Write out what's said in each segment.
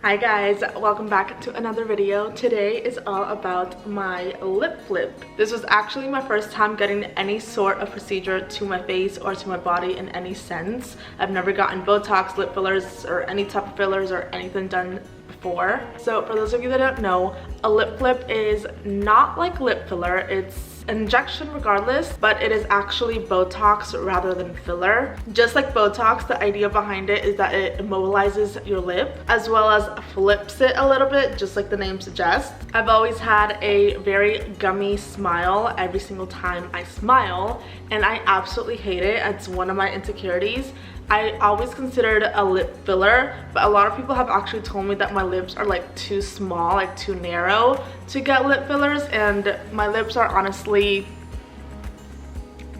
Hi guys, welcome back to another video. Today is all about my lip flip. This was actually my first time getting any sort of procedure to my face or to my body in any sense. I've never gotten Botox, lip fillers, or any type of fillers or anything done before. So for those of you that don't know, a lip flip is not like lip filler. It's an injection regardless, but it is actually Botox rather than filler. Just like Botox, the idea behind it is that it immobilizes your lip as well as flips it a little bit, just like the name suggests. I've always had a very gummy smile every single time I smile, and I absolutely hate it. It's one of my insecurities. I always considered a lip filler, but a lot of people have actually told me that my lips are like too small, like too narrow to get lip fillers, and my lips are honestly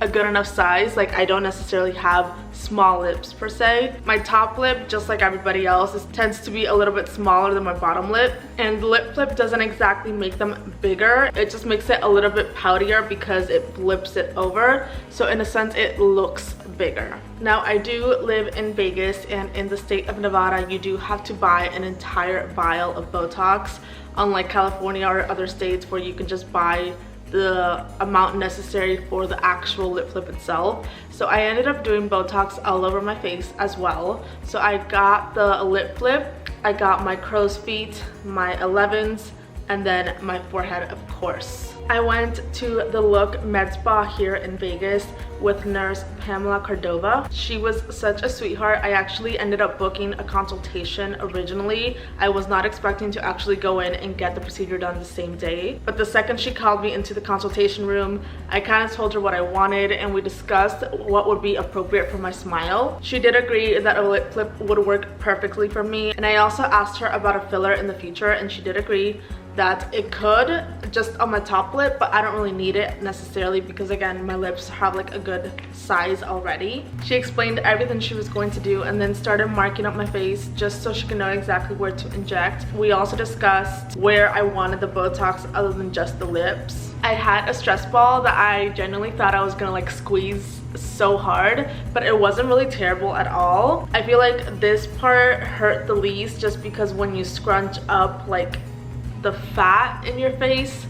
a good enough size. Like, I don't necessarily have small lips per se. My top lip, just like everybody else, tends to be a little bit smaller than my bottom lip, and the lip flip doesn't exactly make them bigger. It just makes it a little bit poutier because it flips it over, so in a sense it looks bigger. Now, I do live in Vegas, and in the state of Nevada you do have to buy an entire vial of Botox, unlike California or other states where you can just buy the amount necessary for the actual lip flip itself. So I ended up doing Botox all over my face as well. So I got the lip flip, I got my crow's feet, my 11s, and then my forehead, of course. I went to the Look Med Spa here in Vegas with nurse Pamela Cordova. She was such a sweetheart. I actually ended up booking a consultation originally. I was not expecting to actually go in and get the procedure done the same day, but the second she called me into the consultation room, I kind of told her what I wanted, and we discussed what would be appropriate for my smile. She did agree that a lip flip would work perfectly for me, and I also asked her about a filler in the future, and she did agree that it could, just on my top lip, but I don't really need it necessarily because, again, my lips have like a good size already. She explained everything she was going to do and then started marking up my face just so she could know exactly where to inject. We also discussed where I wanted the Botox other than just the lips. I had a stress ball that I genuinely thought I was gonna like squeeze so hard, but it wasn't really terrible at all. I feel like this part hurt the least just because when you scrunch up, like, the fat in your face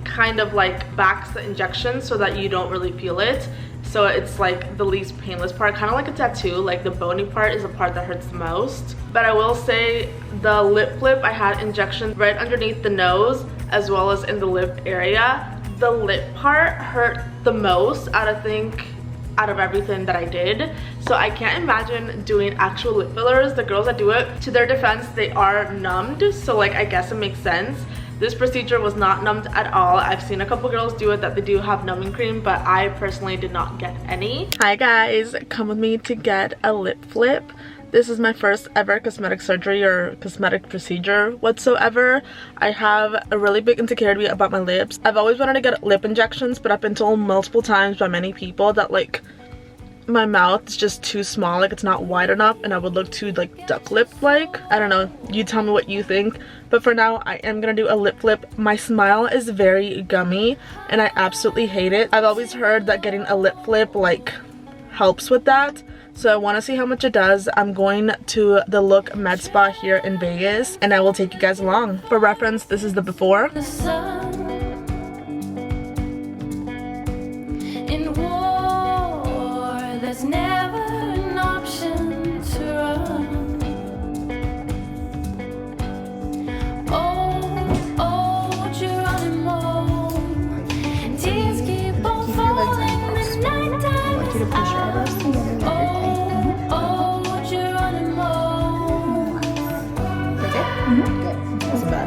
kind of like backs the injection so that you don't really feel it. So it's like the least painless part, kind of like a tattoo. Like, the bony part is the part that hurts the most. But I will say the lip flip, I had injections right underneath the nose as well as in the lip area. The lip part hurt the most out of everything that I did. So I can't imagine doing actual lip fillers. The girls that do it, to their defense, they are numbed, so like I guess it makes sense. This procedure was not numbed at all. I've seen a couple girls do it that they do have numbing cream, but I personally did not get any. Hi guys, come with me to get a lip flip. This is my first ever cosmetic surgery or cosmetic procedure whatsoever. I have a really big insecurity about my lips. I've always wanted to get lip injections, but I've been told multiple times by many people that like my mouth is just too small, like it's not wide enough, and I would look too like duck lip like. I don't know, you tell me what you think, but for now I am gonna do a lip flip. My smile is very gummy and I absolutely hate it. I've always heard that getting a lip flip like helps with that, so I want to see how much it does. I'm going to the Look Med Spa here in Vegas, and I will take you guys along. For reference, this is the before. There's never an option to run. Oh, you're running more. Tears keep on falling, the night time is out. Oh, you're running more. Okay? Mm-hmm. Good. That wasn't bad.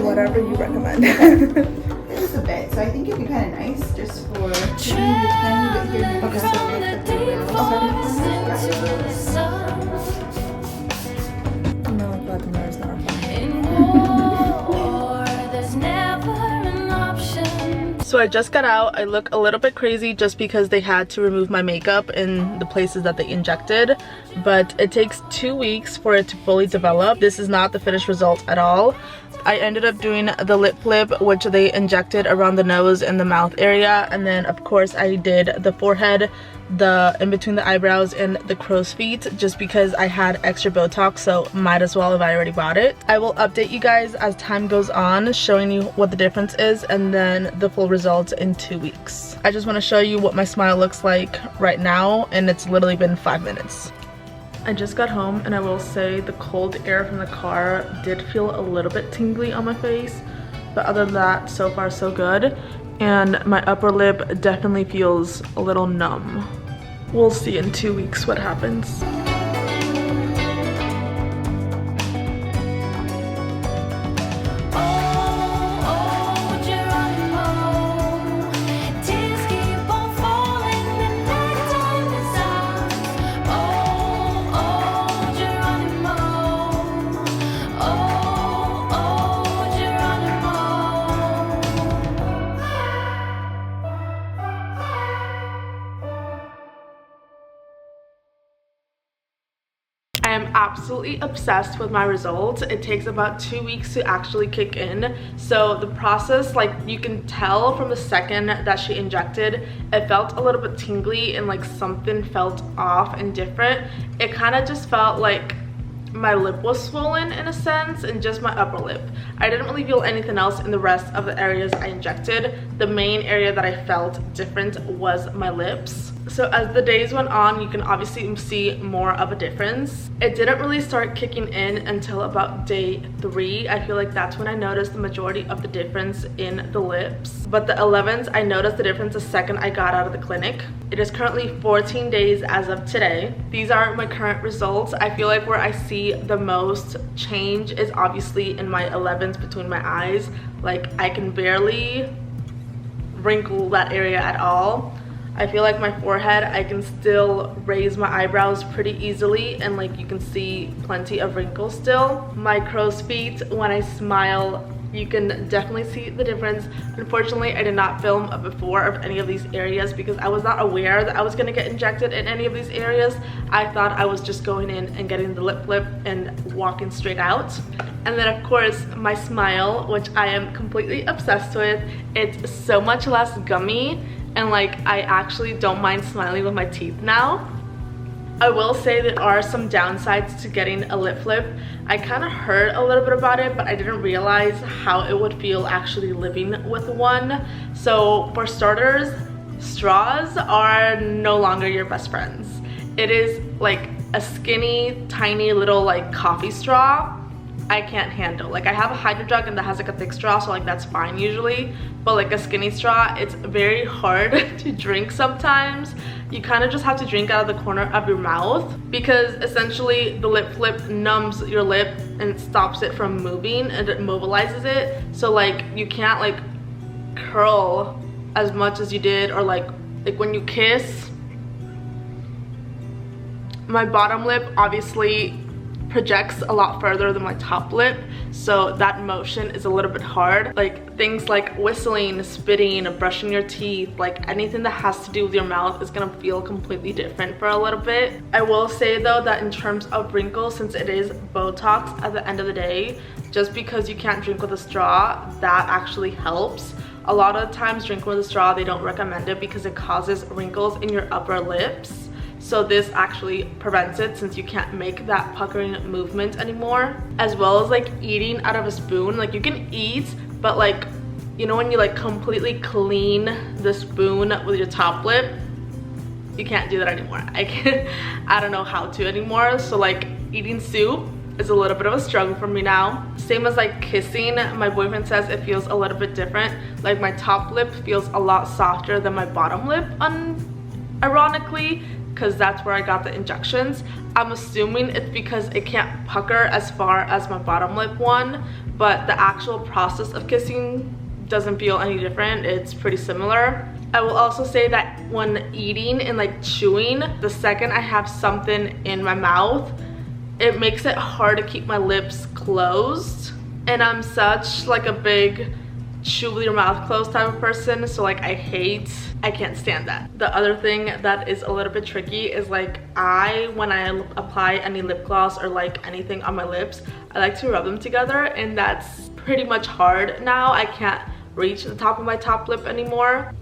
Whatever you recommend. Just a bit, so I think it'd be kind of nice just for maybe a tiny bit here. Okay. So lift it around. Okay. So I just got out. I look a little bit crazy just because they had to remove my makeup in the places that they injected, but it takes 2 weeks for it to fully develop. This is not the finished result at all. I ended up doing the lip flip, which they injected around the nose and the mouth area, and then of course I did the forehead, the in between the eyebrows, and the crow's feet just because I had extra Botox, so might as well if I already bought it. I will update you guys as time goes on, showing you what the difference is and then the full results in 2 weeks. I just want to show you what my smile looks like right now, and it's literally been 5 minutes. I just got home and I will say the cold air from the car did feel a little bit tingly on my face, but other than that, so far so good. And my upper lip definitely feels a little numb. We'll see in 2 weeks what happens. I am absolutely obsessed with my results. It takes about 2 weeks to actually kick in. So the process, like, you can tell from the second that she injected, it felt a little bit tingly and like something felt off and different. It kind of just felt like my lip was swollen in a sense, and just my upper lip. I didn't really feel anything else in the rest of the areas I injected. The main area that I felt different was my lips. So as the days went on, you can obviously see more of a difference. It didn't really start kicking in until about day 3. I feel like that's when I noticed the majority of the difference in the lips. But the 11th, I noticed the difference the second I got out of the clinic. It is currently 14 days as of today. These are my current results. I feel like where I see the most change is obviously in my 11th between my eyes. Like, I can barely wrinkle that area at all. I feel like my forehead, I can still raise my eyebrows pretty easily, and like you can see plenty of wrinkles still. My crow's feet, when I smile, you can definitely see the difference. Unfortunately, I did not film a before of any of these areas because I was not aware that I was gonna get injected in any of these areas. I thought I was just going in and getting the lip flip and walking straight out. And then of course my smile, which I am completely obsessed with. It's so much less gummy, and like I actually don't mind smiling with my teeth now. I will say there are some downsides to getting a lip flip. I kind of heard a little bit about it, but I didn't realize how it would feel actually living with one. So for starters, straws are no longer your best friends. It is like a skinny, tiny little like coffee straw. I can't handle. Like, I have a hydro jug and that has like a thick straw, so like that's fine usually, but like a skinny straw, it's very hard to drink sometimes. You kind of just have to drink out of the corner of your mouth because essentially the lip flip numbs your lip and stops it from moving, and it mobilizes it, so like you can't like curl as much as you did, or like when you kiss. My bottom lip obviously projects a lot further than my top lip, so that motion is a little bit hard. Like things like whistling, spitting, brushing your teeth, like anything that has to do with your mouth is gonna feel completely different for a little bit. I will say though that in terms of wrinkles, since it is Botox at the end of the day, just because you can't drink with a straw, that actually helps. A lot of times drinking with a straw, they don't recommend it because it causes wrinkles in your upper lips. So this actually prevents it, since you can't make that puckering movement anymore. As well as like eating out of a spoon. Like you can eat, but like, you know when you like completely clean the spoon with your top lip, you can't do that anymore. I don't know how to anymore. So like eating soup is a little bit of a struggle for me now. Same as like kissing, my boyfriend says it feels a little bit different. Like my top lip feels a lot softer than my bottom lip, ironically, because that's where I got the injections. I'm assuming it's because it can't pucker as far as my bottom lip one, but the actual process of kissing doesn't feel any different. It's pretty similar. I will also say that when eating and like chewing, the second I have something in my mouth, it makes it hard to keep my lips closed. And I'm such like a big chew with your mouth closed type of person, so like I can't stand that. The other thing that is a little bit tricky is like when I apply any lip gloss or like anything on my lips, I like to rub them together, and that's pretty much hard now. I can't reach the top of my top lip anymore.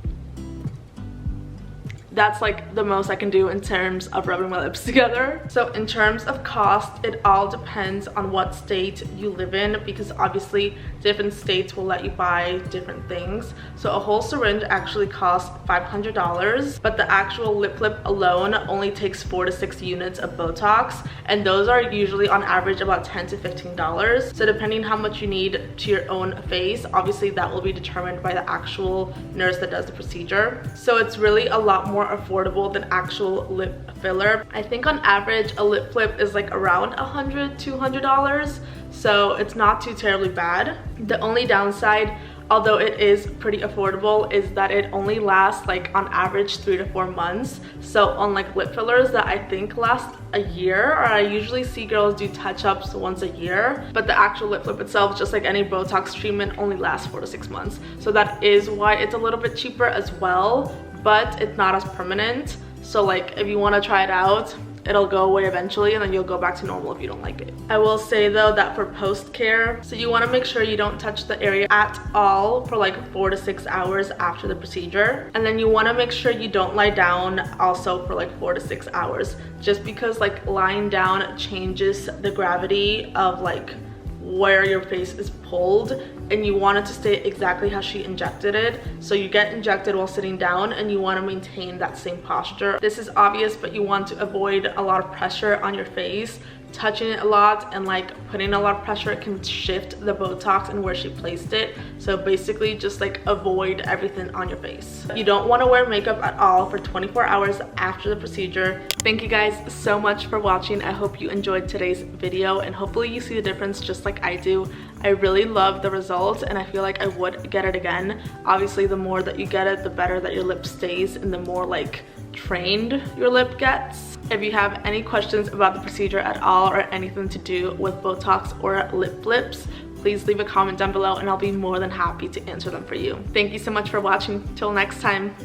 That's like the most I can do in terms of rubbing my lips together. So in terms of cost, it all depends on what state you live in, because obviously different states will let you buy different things. So a whole syringe actually costs $500, but the actual lip alone only takes 4 to 6 units of Botox, and those are usually on average about $10 to $15. So depending how much you need to your own face, obviously that will be determined by the actual nurse that does the procedure. So it's really a lot more affordable than actual lip filler. I think on average a lip flip is like around $100 to $200, so it's not too terribly bad. The only downside, although it is pretty affordable, is that it only lasts like on average 3 to 4 months. So unlike lip fillers that I think last a year, or I usually see girls do touch-ups once a year, but the actual lip flip itself, just like any Botox treatment, only lasts 4 to 6 months. So that is why it's a little bit cheaper as well, but it's not as permanent. So like if you want to try it out, it'll go away eventually, and then you'll go back to normal if you don't like it. I will say though that for post care, so you want to make sure you don't touch the area at all for like 4 to 6 hours after the procedure, and then you want to make sure you don't lie down also for like 4 to 6 hours, just because like lying down changes the gravity of like where your face is pulled, and you want it to stay exactly how she injected it. So you get injected while sitting down, and you want to maintain that same posture. This is obvious, but you want to avoid a lot of pressure on your face. Touching it a lot and like putting a lot of pressure can shift the Botox and where she placed it. So basically just like avoid everything on your face. You don't want to wear makeup at all for 24 hours after the procedure. Thank you guys so much for watching. I hope you enjoyed today's video, and hopefully you see the difference just like I do. I really love the results, and I feel like I would get it again. Obviously the more that you get it, the better that your lip stays, and the more like trained your lip gets. If you have any questions about the procedure at all, or anything to do with Botox or lip flips, please leave a comment down below, and I'll be more than happy to answer them for you. Thank you so much for watching. Till next time.